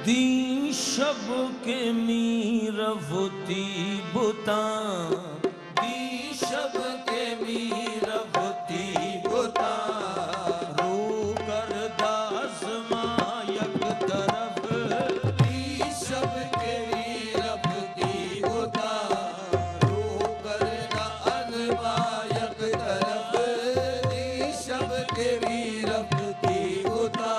दी शब के मीरवती बुता दी शब के मीरवती बुता रू कर दास मायक तरफ दी शब के मीरवती बुता रू कर दास मायक तरफ दी शब के मीरवती बुता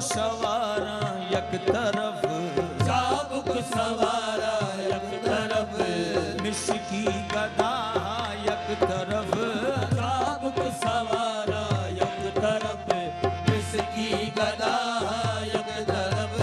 सवारा यक तरफ चाबुक सवारा यक तरफ मिसकी गदा यक तरफ चाबुक सवारा यक तरफ मिसकी गदा यक तरफ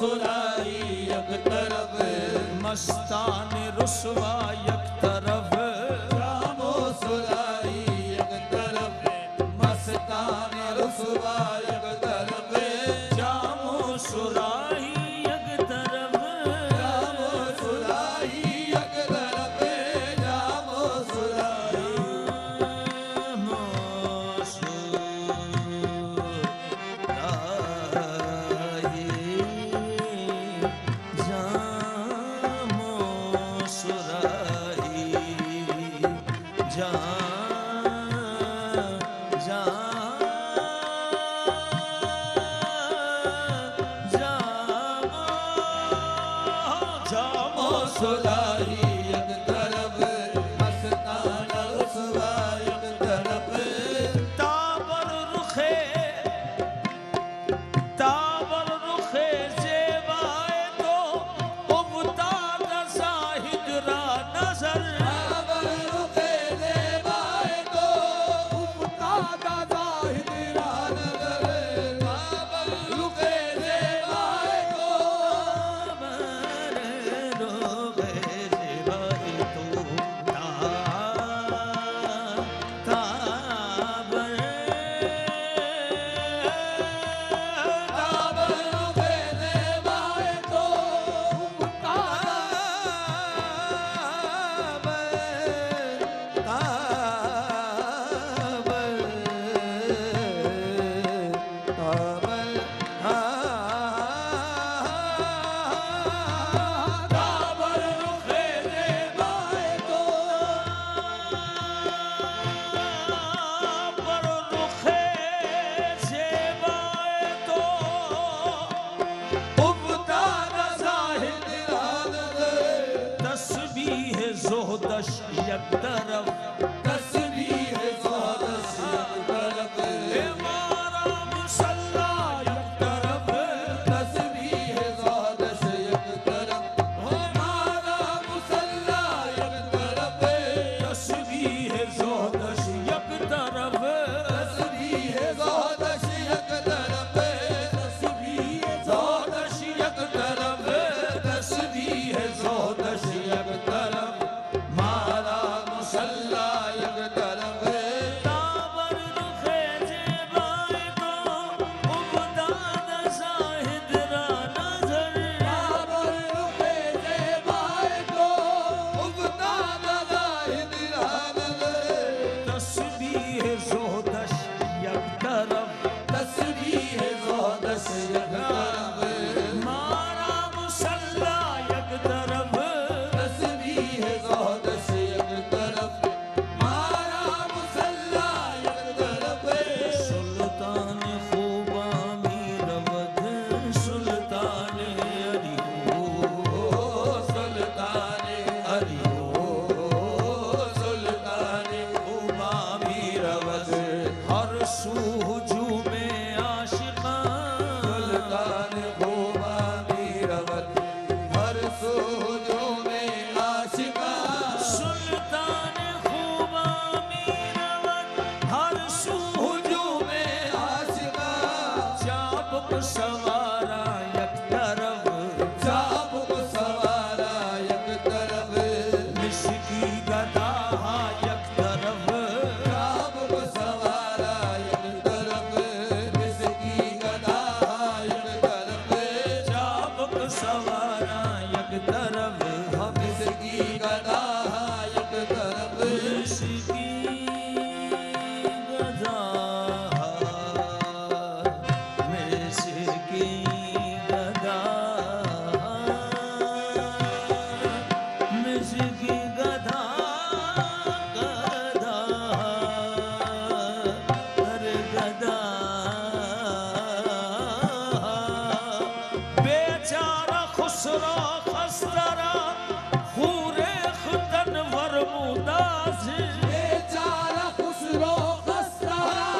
सुराही एक तरफ, मस्तान रुसवा एक तरफ, जामो सुराही एक तरफ, मस्तान रुसवा एक तरफ, जामो सुराही एक तरफ, जामो सुराही एक तरफ, जामो सुराही सुराही एक तरफ, मस्तान रुसवा एक तरफ, ताबर रुखे ज़ेबाए तो उबताद ज़ाहिद रा नज़र, ताबर रुखे ज़ेबाए तो उबताद ज़ाहिद रा नज़र, ताबर रुखे ज़ेबाए तो ज़ोहदश एक तरफ, तस्बीह ज़ोहदश एक तरफ, हमारा मुसल्ला एक तरफ, तस्बीह ज़ोहदश एक तरफ, हमारा मुसल्ला एक तरफ, तस्बीह ज़ोहदश एक तरफ, तस्बीह ज़ोहदश एक तरफ, तस्बीह ज़ोहदश एक तरफ, तस्बीह ज़ोहदश एक तरफ, मारा मुसल्ला एक तरफ, ताबर रुखे ज़ेबाए तो उबताद ज़ाहिद रा नज़र, ताबर रुखे ज़ेबाए तो उबताद ज़ाहिद रा नज़र, तस्बीह ज़ोहदश एक तरफ, तस्बीह ज़ोहदश एक तरफ, मारा मुसल्ला एक तरफ, तस्बीह ज़ोहदश एक तरफ, मारा मुसल्ला एक तरफ, सुल्तान खूबा मीरवध, सुल्तान अली हो, सुल्तान अली हो, सुल्तान खूबा मीरवध, हर सू हुजूमे आशिक़ा, सुल्तान खूबा मीरवध, हर सू हुजूमे आशिक़ा, सुल्तान खूबा मीरवध, हर सू हुजूमे आशिक़ा, चाबुक सवारा एक तरफ, चाबुक सवारा एक तरफ, मिश्की गदा एक तरफ, चाबुक सवारा एक तरफ, मिश्की गदा एक तरफ, चाबुक सवारा एक तरफ, मिश्की गदा एक तरफ, मिश्की गदा, मिश्की गदा, मिश्की गदा, गदा, अरे गदा, बेचारा खुसरा खस्तरा खूरे खुदन वरमुदाज, बेचारा खुसरो खस्तरा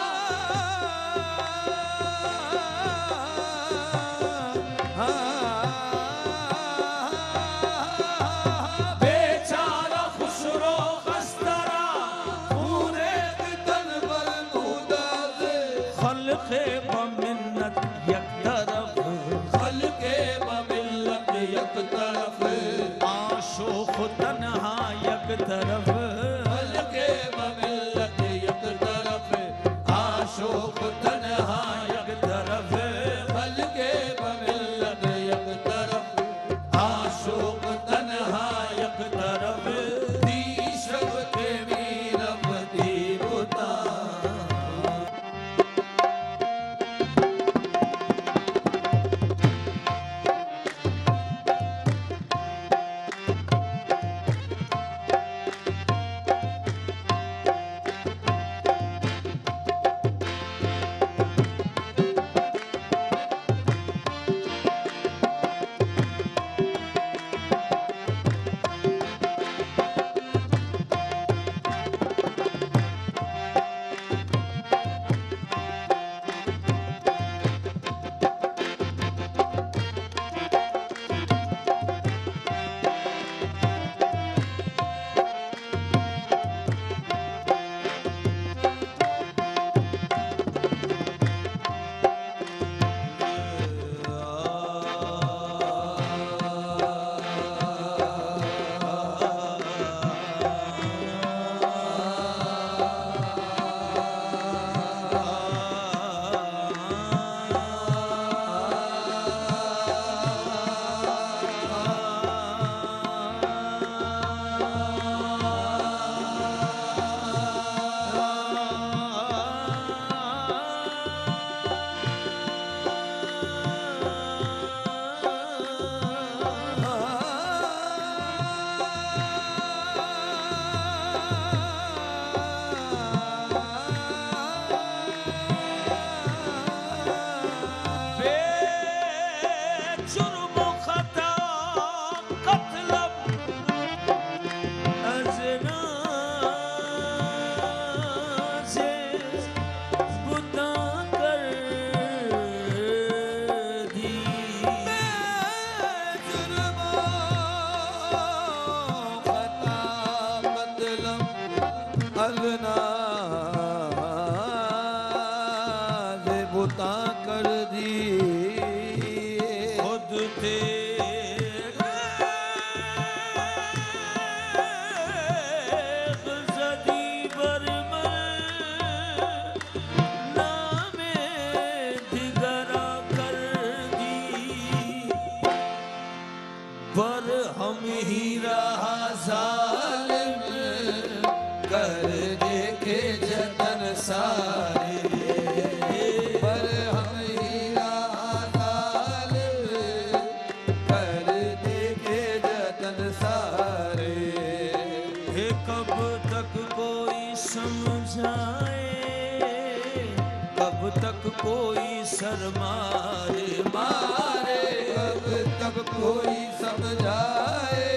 कोई सर मारे मारे, कब तक कोई समझाए,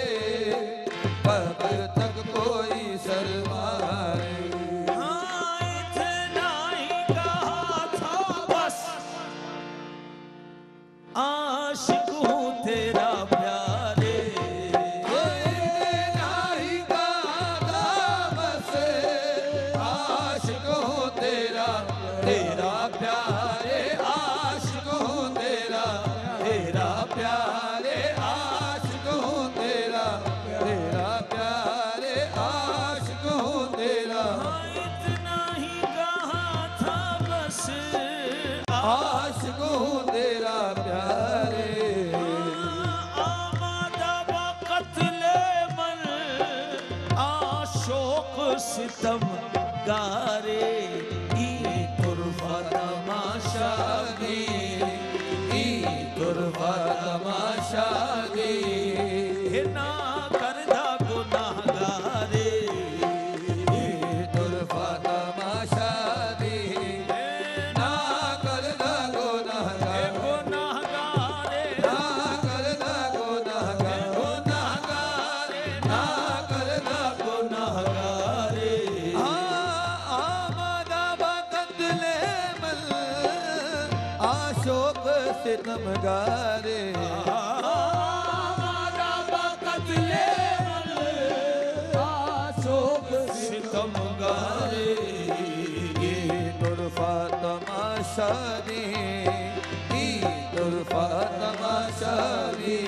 कब तक कोई सर मारे। हाँ इतना ही कहा था बस, आशिक हूँ तेरा प्यारे। इतना ही कहा था बस, आशिक हूँ तेरा, तेरा प्यारे, आशिक हूँ तेरा, तेरा प्यारे, आशिक हूँ तेरा, तेरा प्यारे, आशिक हूँ तेरा। हाँ इतना ही कहा था बस, आशिक हूँ तेरा प्यारे। आमादा बकतले मन, आशोक सितम गारे, ई तुर्फा तमाशा दी, ई तुर्फा तमाशा दी, ना करदा गुनाहगारे, ई तुर्फा तमाशा दी, ना करदा गुनाहगार, गुनाहगारे, ना करदा गुनाहगार, गुनाहगारे, ना करदा गुनाहगारे। आमदा बकतले मल, आशोक सितमगारे। आमादा बकतले मन, आशोक सितम गारे, ये तुर्फा तमाशा दी, ई तुर्फा तमाशा दी,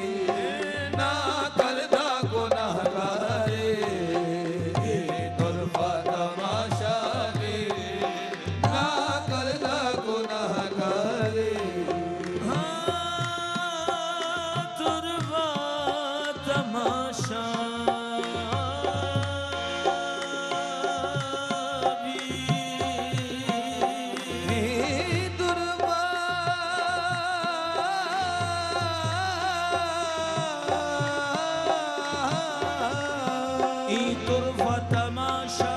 ना करदा गुनाहगारे। ये तुर्फा तमाशा दी, ना करदा गुनाहगारे। तुरबा तमाशा दुर्बा ई तुरबा तमाशा,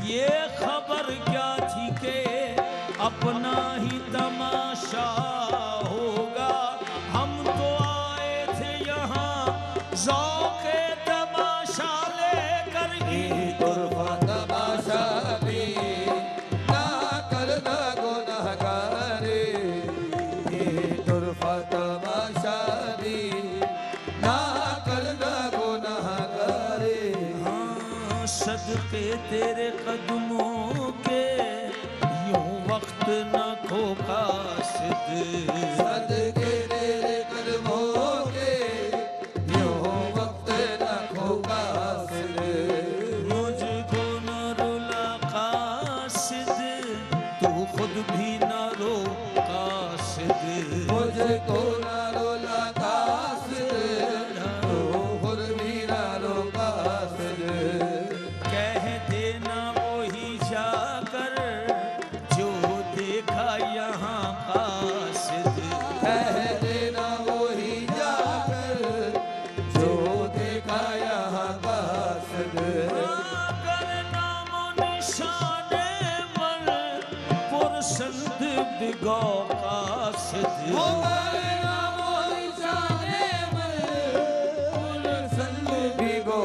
ये खबर क्या थी के अपना ही तमाशा होगा। हम तो आए थे यहाँ ज़ौक़े तमाशा लेकर, ई तुर्फा तमाशा दी, ना करदा गुनाहगारे। ई तुर्फा तमाशा दी, ना करदा गुनाहगारे। हाँ सदके तेरे कदमों के, यूं वक्त न खो कासिद, सदके तेरे कदमों के, यूं वक्त न खो कासिद। मुझको न रुला कासिद, तू खुद भी न रो कासिद। मुझको ना रोला कासिद, तू खुद भी ना रो कासिद। कह देना वही जाकर, जो देखा यहाँ कासिद। कह देना वही जाकर, जो देखा यहाँ कासिद। अगर नामो निशाने मर, पुरसंद बिगो कासिद। मगर नामो निशाने मर, पुरसंद बिगो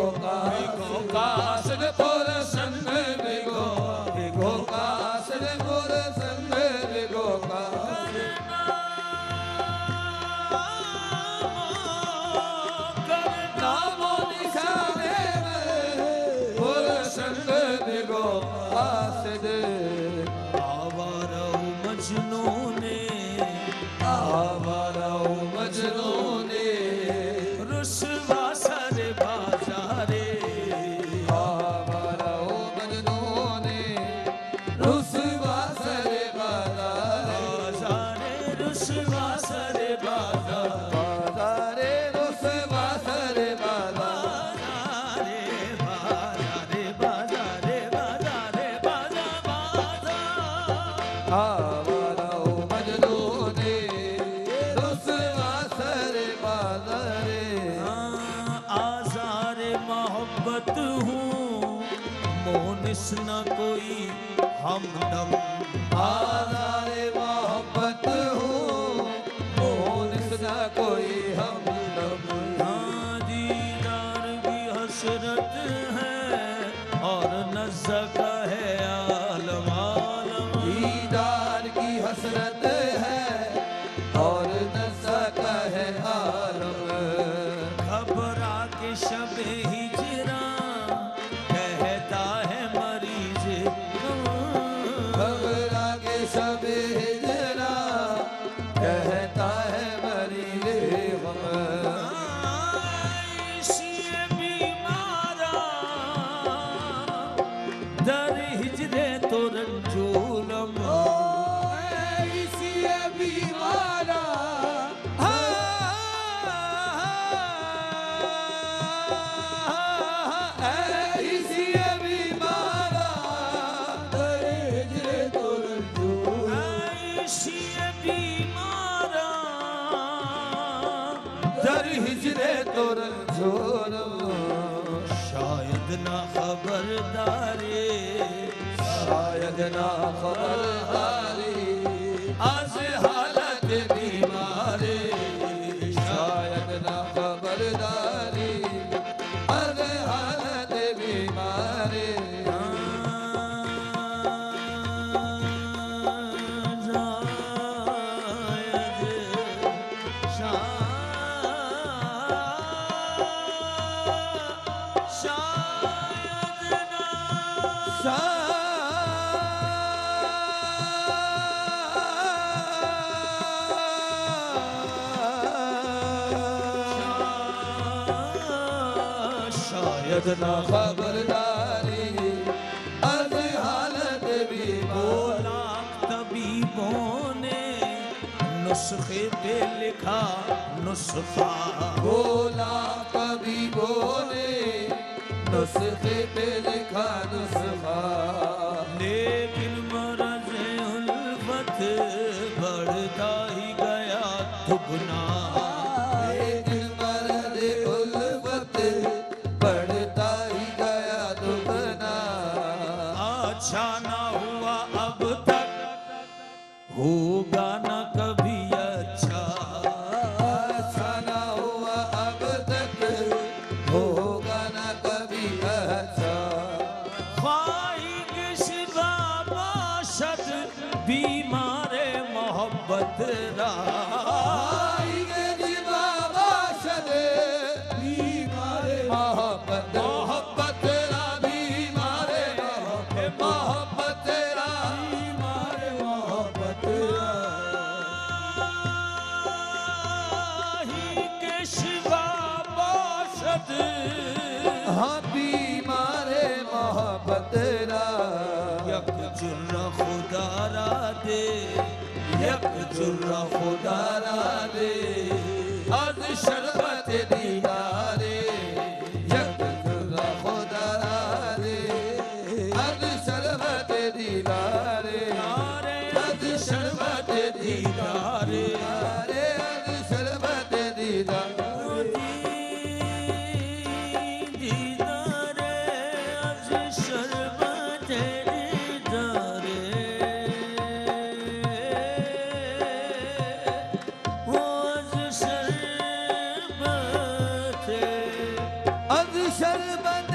कासिद, पुरसंद बिगो, बिगो कासिद, पुरसंद बिगो कासिद। नामो निशाने में पुरसंद बिगो कासिद। आवारा मजनू ने, आवारा मजनू ने, रुसवा सर बाजारे। आवारा मजनू ने, रुसवा सर बाजारे। बाजारे रुसवा सर बाजार, बाजारे रुसवा सर बाजारे। बाजारे बाजारे बाजारे बाजारे बाजार। आवारा मजनू ने, रुसवा सर बाजारे। आज़ार मोहब्बत हूँ, मोनिस न कोई हमदम। आज़ार कोई हमदम। हाँ दीदार की हसरत है और नज़्ज़ा का है आलम आलम। दीदार की हसरत है और नज़्ज़ा का है आलम। घबरा के शबे हिजरा कहता है मरीज घबरा के शबे हिजरा कहता है मरीज़ गम। इसी बीमारा दर हिजरे तो रंजूलम। इसी बीमारा इसी बीमारा हिजरे तो रंजूर। इसी बीमारा दर हिजरे तो रंजूर। शायद ना खबरदारी शायद ना खबरदारी आज हालत बीमारे। शायद ना खबरदारी आज हालत बीमारे। शायद ना खबरदारी आज हालत बीमारे। तबीबों ने नुस्खे पे लिखा नुस्खा। बोला तबीबों ने नुस्खे पे लिखा नुस्खा। लेकिन मरज़ उल्फत बढ़ता ही गया दुगना। लेकिन मर्द उल्फत बढ़ता ही गया दुगना। अच्छा ना हुआ अब तक होगा ना कभी अच्छा। अच्छा ना हुआ अब तक होगा ना कभी अच्छा। ख्वाहिश सिवा बाशद बीमारे मोहब्बत आएंगे जीवा बाशद बीमारे मोहब्बत। मोहब्बत रा बीमारे मोहब्बत रा बीमारे मोहब्बत के सिवा बाशद हाँ बीमारे मोहब्बत रा। यक जुर्रा खुदारा दे यक जुर्रा खुदारा दे आज शरबत दीदारे यक जुर्रा खुदारा दे। आज शरबत दीदारे आज शरबत दीदारे आज शरबत दीदारे। दीदारे आज शरबत दीदारे आज शरबत आज शरबत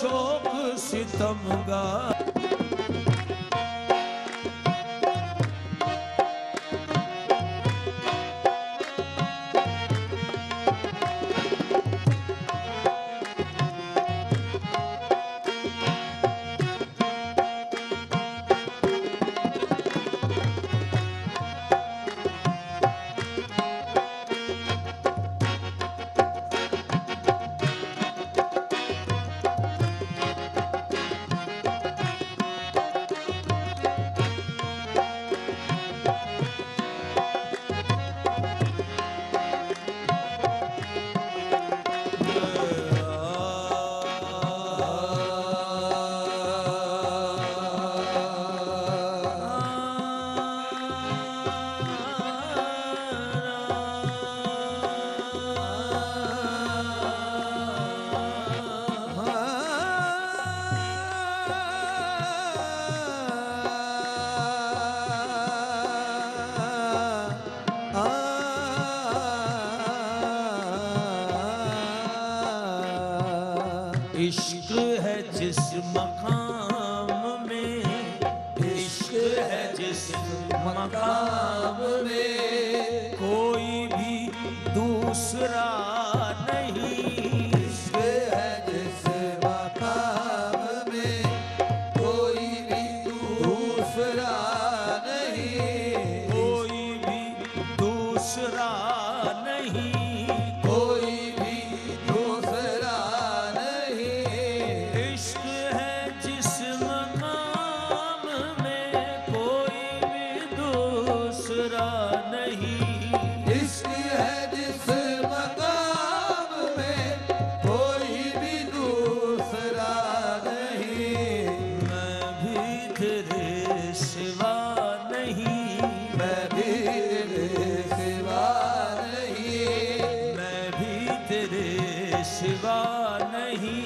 शोक सितमगार। इश्क है जिस मकाम में, इश्क है जिस मकाम में कोई भी दूसरा नहीं। इश्क है जिस मकाम में कोई भी दूसरा नहीं, कोई भी दूसरा नहीं, कोई भी दूसरा इश्क है जिस मकाम में कोई भी दूसरा नहीं। इश्क है जिस मकाम में कोई भी दूसरा नहीं। मैं भी तेरे सिवा नहीं, मैं भी तेरे सिवा नहीं, मैं भी तेरे सिवा नहीं,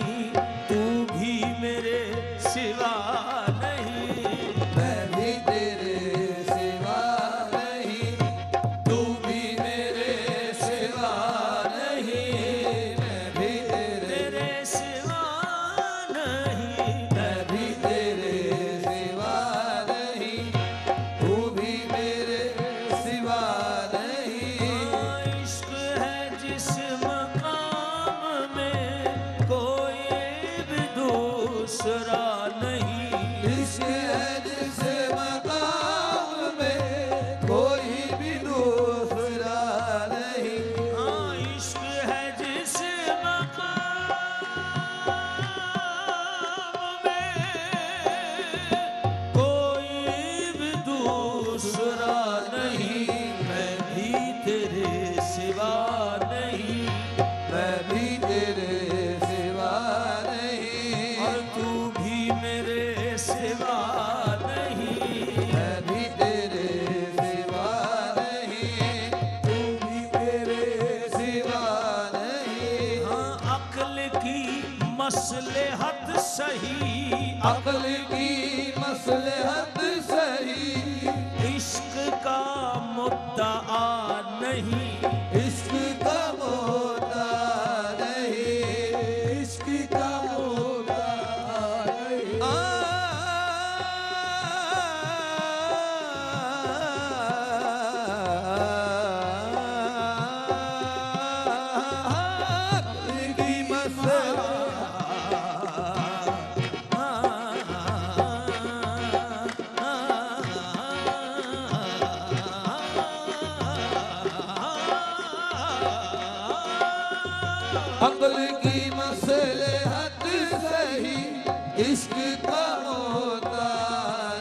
तू भी मेरे सिवा नहीं। मैं भी तेरे सिवा नहीं, तू भी मेरे सिवा नहीं। मैं भी तेरे सिवा नहीं, मैं भी तेरे सिवा नहीं, तू भी मेरे सिवा नहीं। इश्क है जिस मकाम में कोई भी दूसरा नहीं। इश्क है जिस मकाम में कोई भी दूसरा नहीं। हाँ, इश्क है जिस मकाम में कोई भी दूसरा नहीं। मैं भी तेरे सिवा नहीं, मैं भी तेरे सिवा नहीं, और तू भी मेरे सिवा नहीं। मैं भी तेरे सिवा नहीं, तू भी मेरे सिवा नहीं। हाँ, अक्ल की मसलहत सही, अक्ल की मसलहत सही, इश्क का मुद्दा नहीं। इश्क का मुद्दा नहीं, इश्क का मुद्दा नहीं। अक्ल की अक्ल की मसलहत सही, इश्क का मुद्दा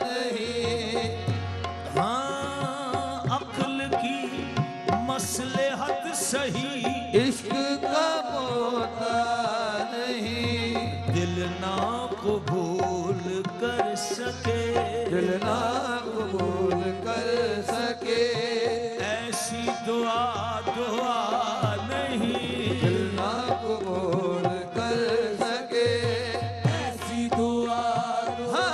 नहीं। हाँ, अक्ल की मसलहत सही, इश्क का मुद्दा नहीं। दिल ना कबूल कर सके, दिल ना कबूल कर सके, ऐसी दुआ दुआ नहीं। दिल ना कबूल कर सके, ऐसी दुआ दुआ।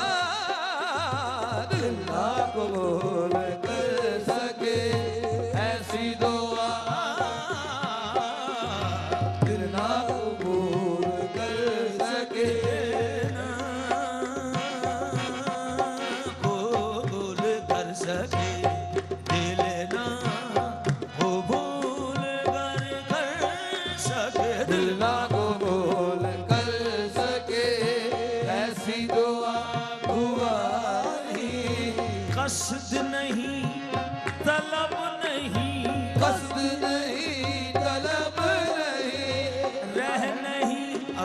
दिल ना कबूल कर सके, ऐसी दुआ। दिल ना कबूल कर सके,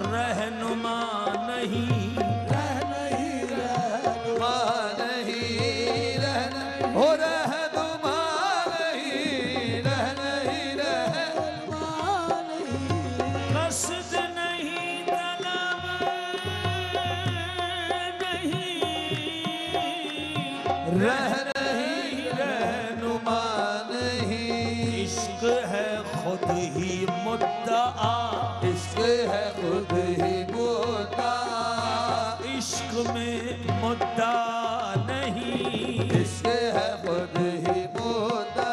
रहनुमा नहीं, रहनुमा नहीं, हो रहनुमा नहीं, रहनुमा नहीं, कसद नहीं, तलब नहीं, रहनुमा नहीं। इश्क है खुद ही मुद्दा, इश्क है खुद ही मुद्दा, इश्क में मुद्दा नहीं, इश्क है खुद ही मुद्दा,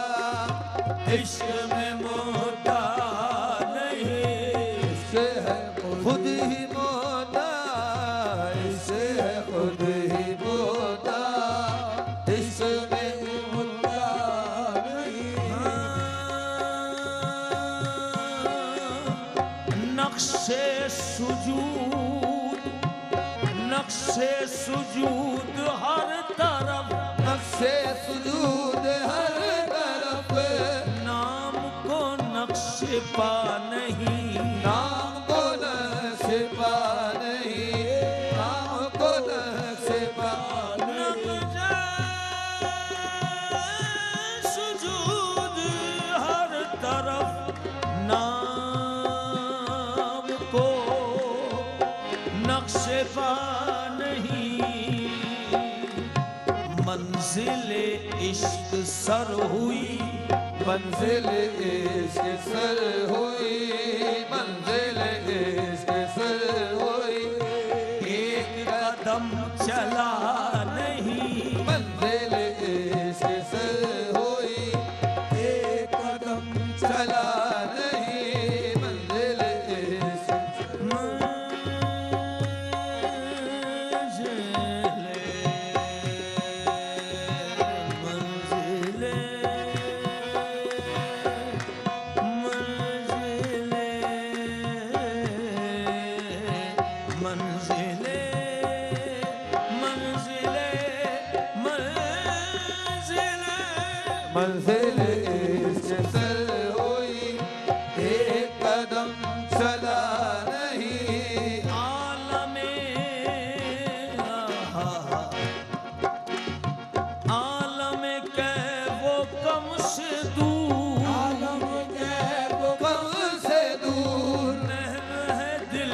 इश्क में मुद्दा नहीं, इश्क है खुद ही मुद्दा, इश्क है खुद ही मुद्दा, इश्क में मुद्दा नहीं। नक्शे सुजूद, नक्शे सुजूद हर तरफ, नक्शे सुजूद हर तरफ, नाम को नक्शे पा नहीं, नाम को नक्शे पा नहीं, नाम को नक्शे पा नहीं। नक्शे सुजूद हर तरफ, नाम को नक्शे पा नहीं, मंजिले इश्क सर हुई, मंजिल इश्क सर हुई, मंजिल इश्क सर हुई, एक कदम चला नहीं, मंजिल इश्क सर हुई, एक कदम चला नहीं, मंजिल इश्क मंजिल इश्क सर हुई, एक कदम चला नहीं। आलमे आलमे कै वो कम से दूर, आलम के वो कम से दूर, महव है दिल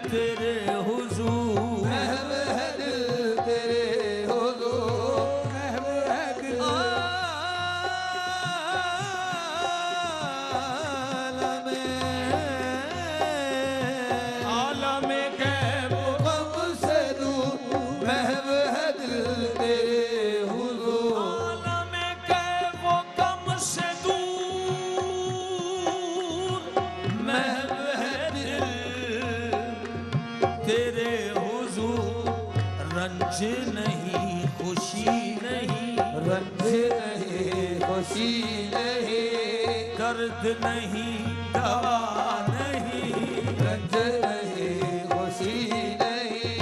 तेरे हुजूर, महव है दिल तेरे हुजूर, महव है दिल आलमे कै वो कम से दूर, महव है दिल तेरे हुजूर, आलमे कै वो कम से दूर, महव है दिल तेरे हुजूर, रंज नहीं खुशी नहीं, रंज नहीं खुशी नहीं, दर्द नहीं दवा नहीं, रंज नहीं खुशी नहीं,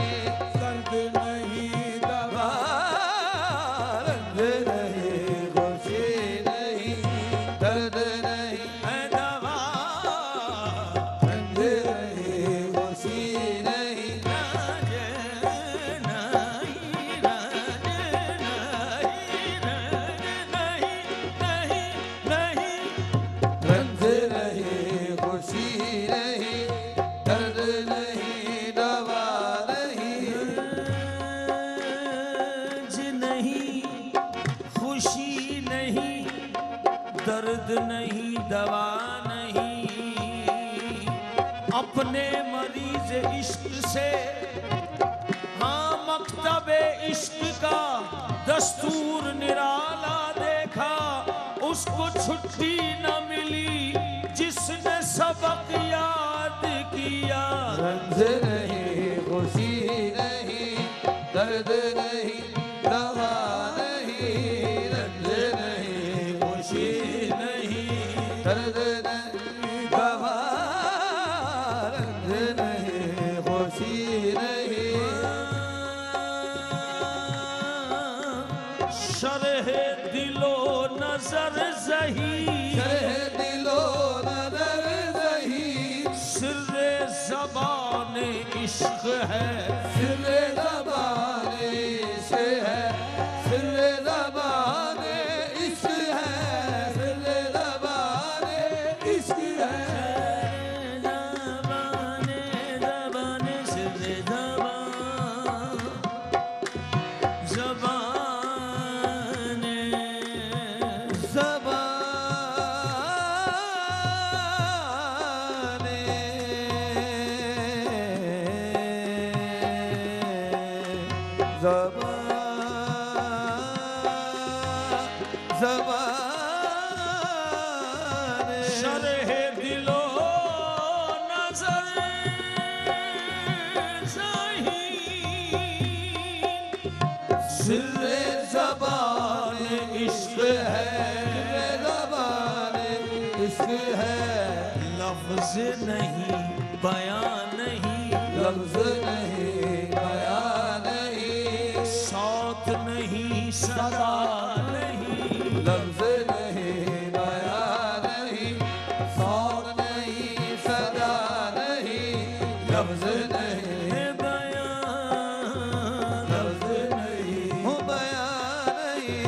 दर्द नहीं दवा, रंज नहीं खुशी नहीं, दर्द नहीं है दवा, रंज नहीं खुशी नहीं, राज नहीं, राज नहीं, नहीं, नहीं, रंज नहीं खुशी नहीं, दर्द नहीं दवा नहीं, रंज नहीं खुशी नहीं, दर्द नहीं दवा नहीं, अपने मरीज इश्क से, हाँ मकतबे इश्क का दस्तूर निराला देखा, उसको छुट्टी न मिली जिसने सबक याद किया, रंज नहीं खुशी नहीं, दर्द नहीं दवा नहीं, रंज नहीं खुशी नहीं, दर्द नहीं दवा, रंज नहीं खुशी नहीं, शरह दिलो नजर जही, शरह ज़बान इश्क है, सिर्रे ज़बान इश्क है, सिर्रे ज़बान इश्क है, सिर्रे ज़बान इश्क है। ज़बान सिर्रे ज़बान शरह दिलो नजर ज़हीन, सिर्रे ज़बान इश्क है, ज़बान इश्क है। लफ्ज़ नहीं बयान नहीं, लफ्ज़ नहीं बयान नहीं, सौत नहीं सदा नहीं, लफ्ज़ नहीं बयान नहीं, सौत नहीं सदा नहीं, लफ्ज़ नहीं बयान लफ्ज़ नहीं हो बयान नहीं,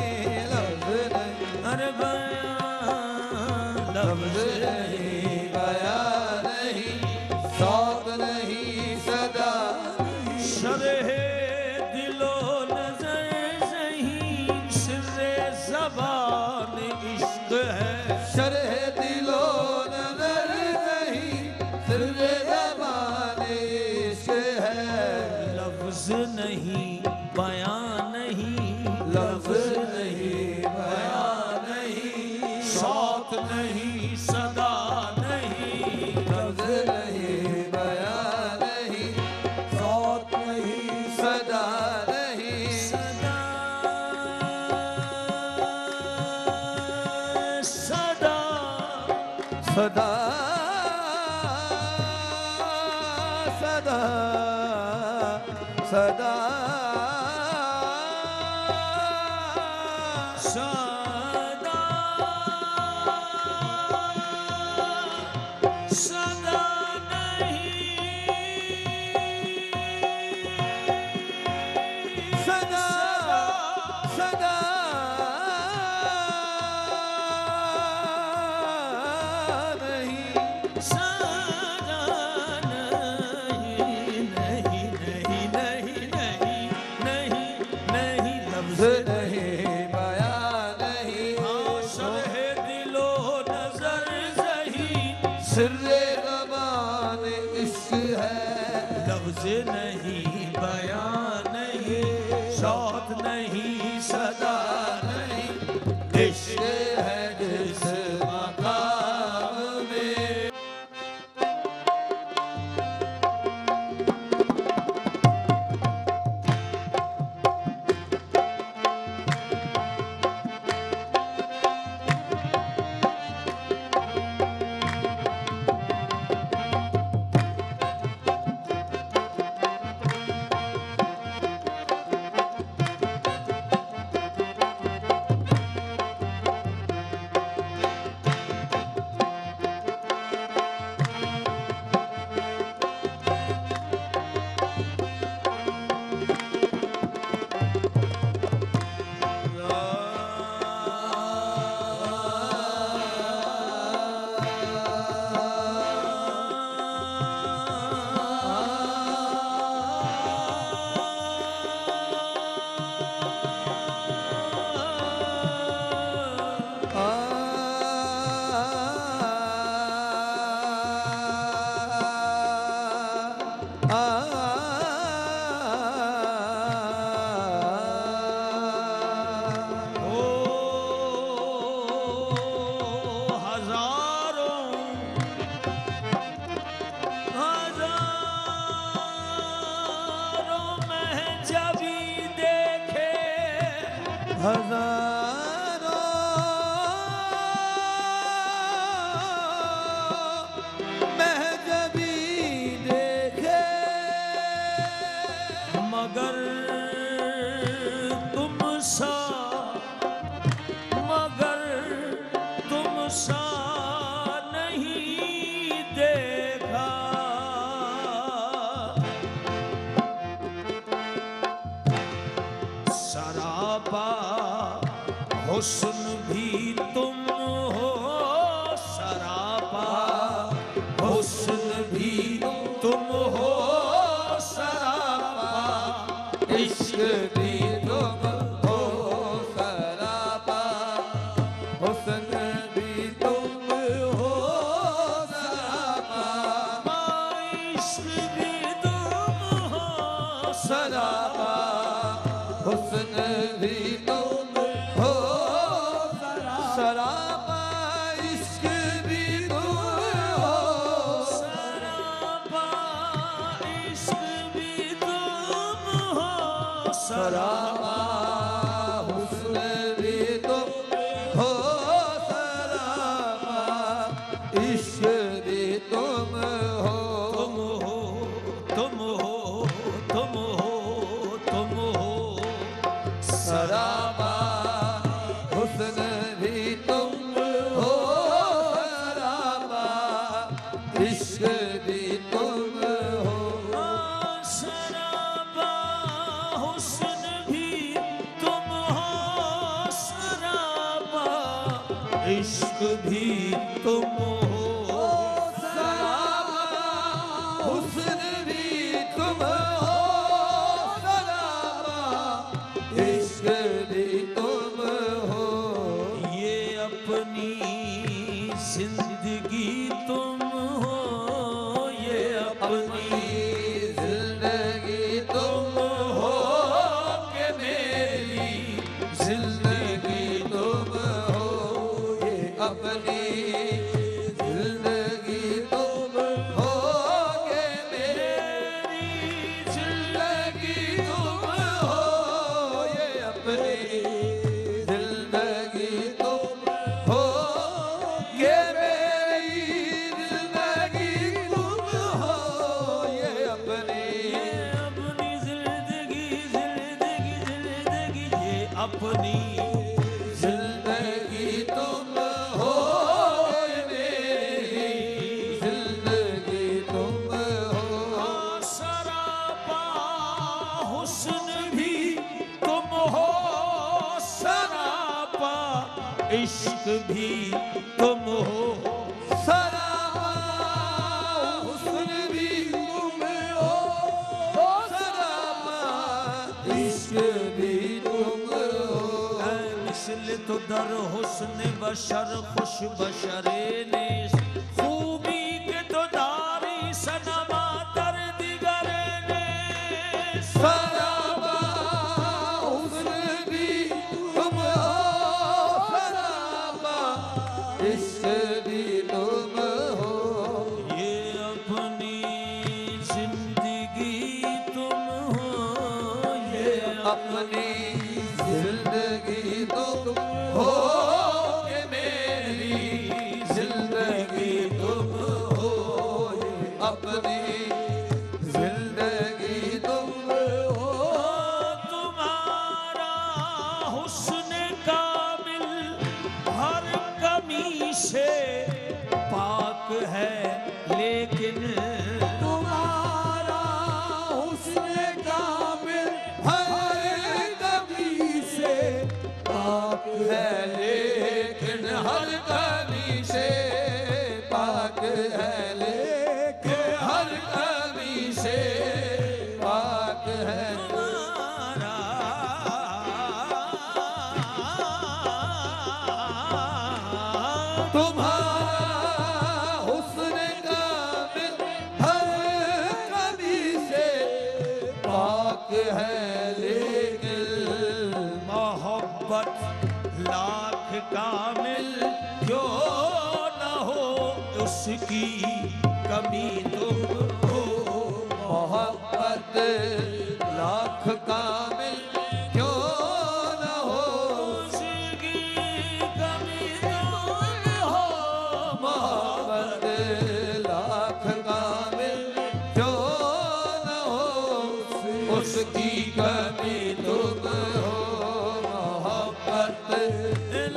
लफ्ज़ नहीं अरे बयान लफ्ज़ नहीं बयान नहीं, सौत नहीं सदा नहीं। शरह दिलो नजर ज़हीन, सिर्रे ज़बान इश्क है, शरह दिलो नजर नहीं, सिर्रे ज़बान इश्क है। लफ्ज़ नहीं बयान नहीं, लफ्ज़ नहीं बयान नहीं, सौत नहीं सदा नहीं, लफ्ज़ नहीं बयान नहीं, सौत नहीं सदा नहीं। सदा सदा सदा सदा सदा सदा सदा नहीं, सदा सदा नहीं, सदा नहीं, नहीं नहीं नहीं नहीं नहीं नहीं लफ्ज़ लफ्ज़ नहीं बयान नहीं, हाँ शरह दिलो नजर ज़हीन, सिर्रे ज़बान इश्क है। लफ्ज़ नहीं बयान नहीं, शौत नहीं सदा नहीं, इश्क है जिस मकाम में। हुस्न भी तुम हो सरापा, हुस्न भी तुम हो सरापा, इश्क भी तुम हो सरापा, हुस्न भी तुम हो सरापा, इश्क भी तुम हो सरापा, हुस्न भी तुम हो सरापा, इश्क भी तुम हो सरापा, इश्क भी तुम हो सरापा, हुस्न भी तुम हो सरापा, इश्क भी तुम हो तुम हो, तुम हो, तुम हो, तुम हो सरापा, हुस्न भी तुम हो सरापा, इश्क भी तुम हो सराबा, हुस्न भी तुम हो सराबा, इश्क भी तुम हो सरापा, हुस्न भी तुम हो सरापा, इश्क भी तुम हो ये अपनी जिंदगी तुम हो, ये अपनी जिंदगी तुम हो के मेरी जिंदगी तुम हो, ये अपनी जिंदगी तुम हो के मेरी जिंदगी तुम हो, ये अपनी जिंदगी तुम हो के मेरी जिंदगी तुम हो, ये अपनी अपनी जिंदगी, जिंदगी, जिंदगी, ये अपनी जिंदगी तुम हो, ये मेरी जिंदगी तुम हो सरापा, हुस्न भी तुम हो सरापा, इश्क भी तुम हो सरापा, हुस्न भी तुम हो सरापा, इश्क भी तुम हो मिसल तो दर हुस्न बशर खुश बशरे ने, खूबी के तो दारी सनमा दर दिगरे ने सरापा, हुस्न भी तुम हो सरापा, इश्क भी तुम हो ये अपनी जिंदगी तुम हो, ये अपनी जिंदगी तुम हो के मेरी जिंदगी तुम हो, ये अपनी जिंदगी तुम हो तुम्हारा हुस्न कामिल हर कमी से पाक है, लेकिन तुम्हारा हुस्न कामिल हर कमी से पाक है, लेकिन हर कमी से पाक है, लेकिन हर कमी से पाक है तुम्हारा हुस्न कामिल हर कमी से पाक है, लेकिन मोहब्बत लाख कामिल क्यों न हो, उसकी कमी तुम हो मोहब्बत लाख कामिल क्यों न हो, उसकी कमी तुम हो मोहब्बत लाख कामिल क्यों न हो, उसकी कमी तुम हो मोहब्बत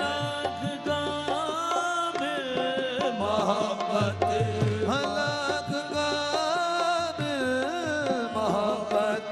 लाख कामिल, मोहब्बत लाख कामिल मोहब्बत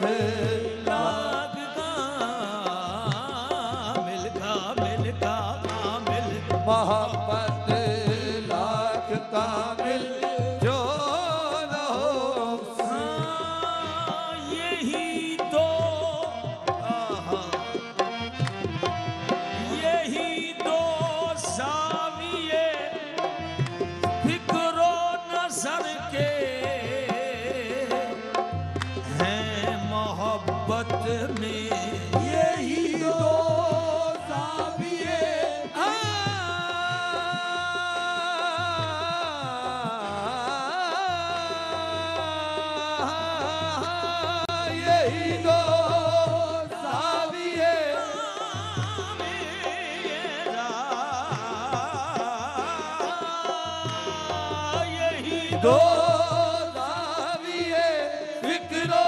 हैं मोहब्बत में। यही दो ज़ाविये यही दो ज़ाविये यही दो ज़ाविये फिक्रो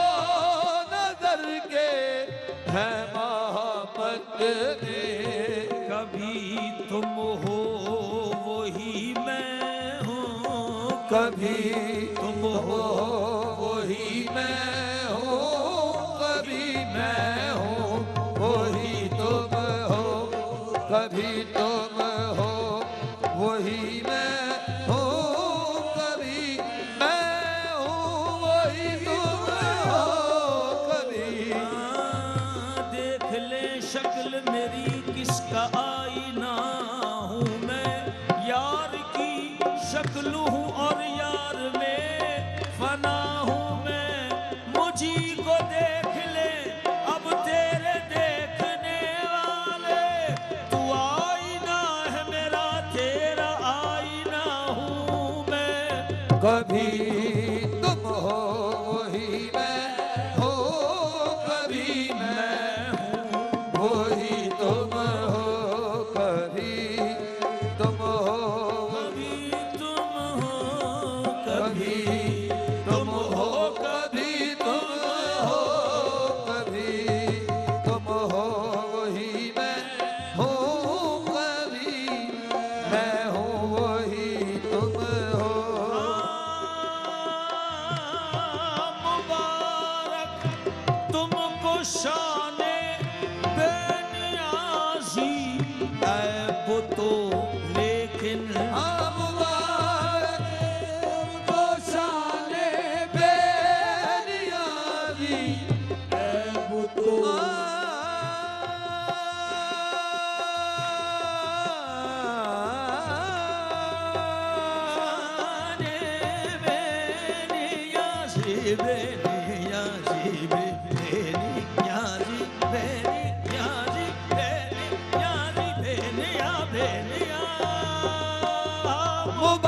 नजर के हैं मोहब्बत में। कभी तुम हो वही मैं हूँ, कभी तुम हो वही मैं हूँ, कभी मैं हूँ वही तुम हो, कभी तुम हो वही मैं हूँ, कभी मैं हूँ वही तुम हो, कभी देख ले शक्ल मेरी किसका आईना हूँ मैं, यार की शक्ल हूँ और यार में फना हूँ मैं। मुझी को देख ले अब तेरे देखने वाले, तू आईना है मेरा तेरा आईना हूँ मैं। कभी तुम हो वही मैं हूँ, कभी मैं हूँ वही तुम हो, कभी तुम हो, कभी तुम हो, कभी तुम हो, कभी तुम हो, कभी तुम हो वही मैं हूँ, कभी मैं हूँ वही तुम हो। मुबारक तुमको शाने बेनियाज़ी ऐब तो लेकिन मुबारक तुमको शाने बेनियाज़ी ऐब तो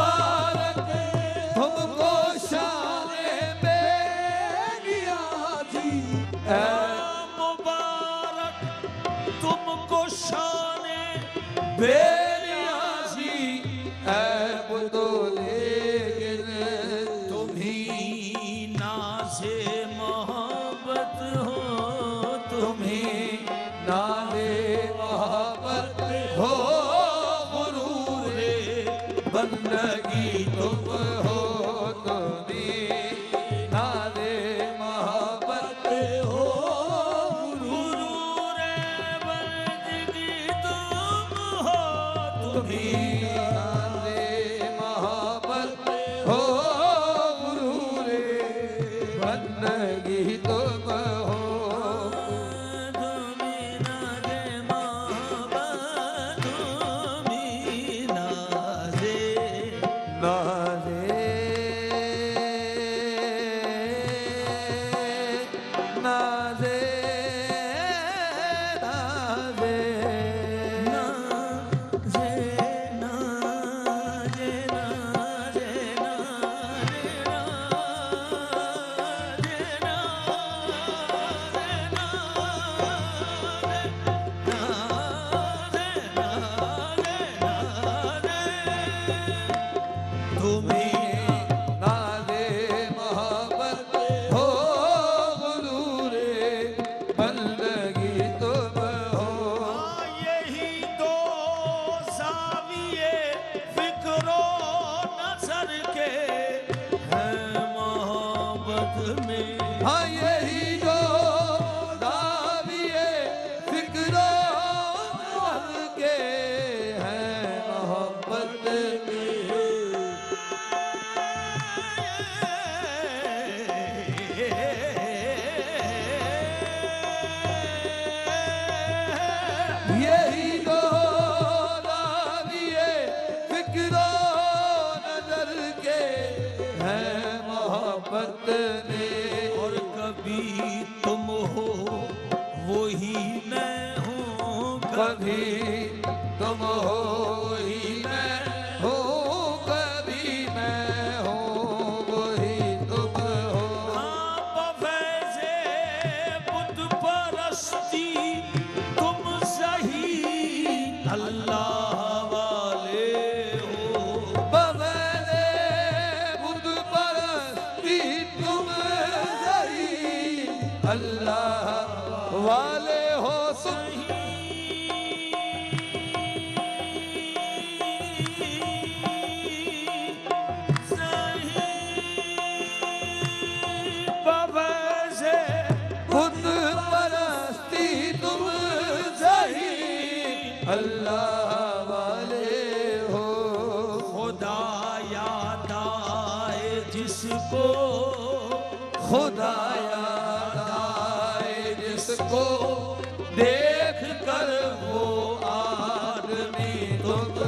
मुबारक तुमको शाने बेनियाज़ी मुबारक तुमको शाने बेनियाज़ी ऐब तो लेकिन तुम ही नाज़े मोहब्बत हो, तुम ही नाले मोहब्बत हो, गुरूरे बंदगी तुम हो, तुम्हें नाले मोहब्बत हो, गुरूरे बंदगी तुम हो, तुम्हें नाले मोहब्बत हो, गुरूरे बंदगी तुम हो। नाज़े नाज़े नाज़े मोहब्बत हो, गुरूरे बंदगी तुम हो। यही दो ज़ाविये फिक्रो नजर के हैं मोहब्बत में। हाँ यही दो ज़ाविये फिक्रो नज़र के हैं मोहब्बत में। यही दो ज़ाविये फिक्रो नज़र के हैं मोहब्बत में। और कभी तुम हो वही मैं हूँ, कभी तुम हो ही मैं हूँ, कभी मैं हूँ वही तुम हो। हाँ बफैज़े बुत परस्ती तुम सही अल्लाह वाले हो। बफैज़े बुत परस्ती तुम सही अल्लाह वाले हो। खुद परस्ती तुम सही अल्लाह वाले हो। खुदा याद आए जिसको, खुदा याद आए जिसको, देख कर वो आदमी तुम